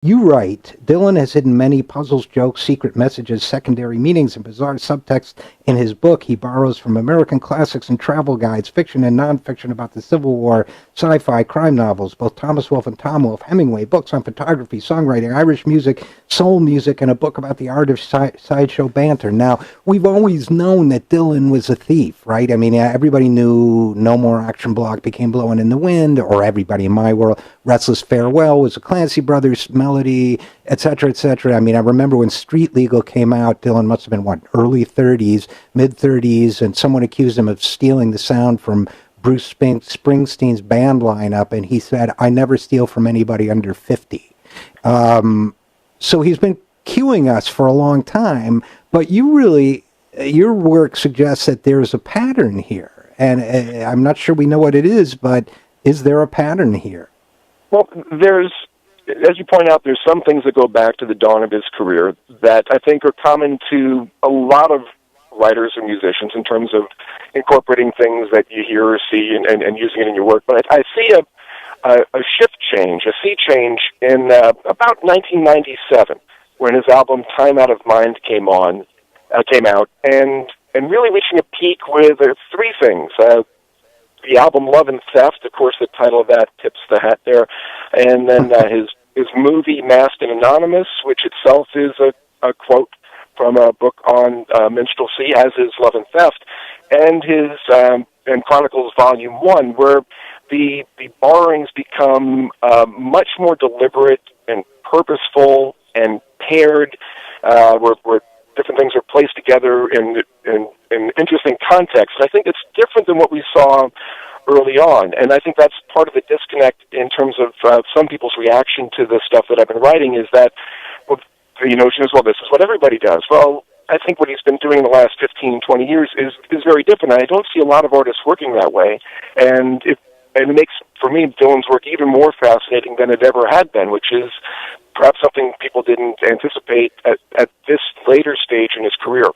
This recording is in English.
You write, Dylan has hidden many puzzles, jokes, secret messages, secondary meanings, and bizarre subtext in his book. He borrows from American classics and travel guides, fiction and nonfiction about the Civil War, sci-fi, crime novels, both Thomas Wolfe and Tom Wolfe, Hemingway, books on photography, songwriting, Irish music, soul music, and a book about the art of sideshow banter. Now, we've always known that Dylan was a thief, right? I mean, everybody knew No More Action Block became Blowing in the Wind, or everybody in my world, Restless Farewell was a Clancy Brothers melody, etc., etc. I mean, I remember when Street Legal came out, Dylan must have been, what, early 30s, mid-30s, and someone accused him of stealing the sound from Bruce Springsteen's band lineup, and he said, I never steal from anybody under 50. So he's been cueing us for a long time, but your work suggests that there's a pattern here, and I'm not sure we know what it is, but is there a pattern here? Well, as you point out, there's some things that go back to the dawn of his career that I think are common to a lot of writers and musicians in terms of incorporating things that you hear or see and using it in your work. But I see a shift change, a sea change in about 1997, when his album Time Out of Mind came out, and really reaching a peak with three things. The album Love and Theft, of course, the title of that tips the hat there, and then his movie Masked and Anonymous, which itself is a quote from a book on minstrelsy, as is Love and Theft, and his and Chronicles Volume 1, where the borrowings become much more deliberate and purposeful and paired, where different things are placed together in interesting context. And I think it's different than what we saw early on, and I think that's part of the disconnect in terms of some people's reaction to the stuff that I've been writing, is that the notion is, well, this is what everybody does. Well, I think what he's been doing in the last 15, 20 years is very different. I don't see a lot of artists working that way, and it makes, for me, Dylan's work even more fascinating than it ever had been, which is perhaps something people didn't anticipate at this later stage in his career.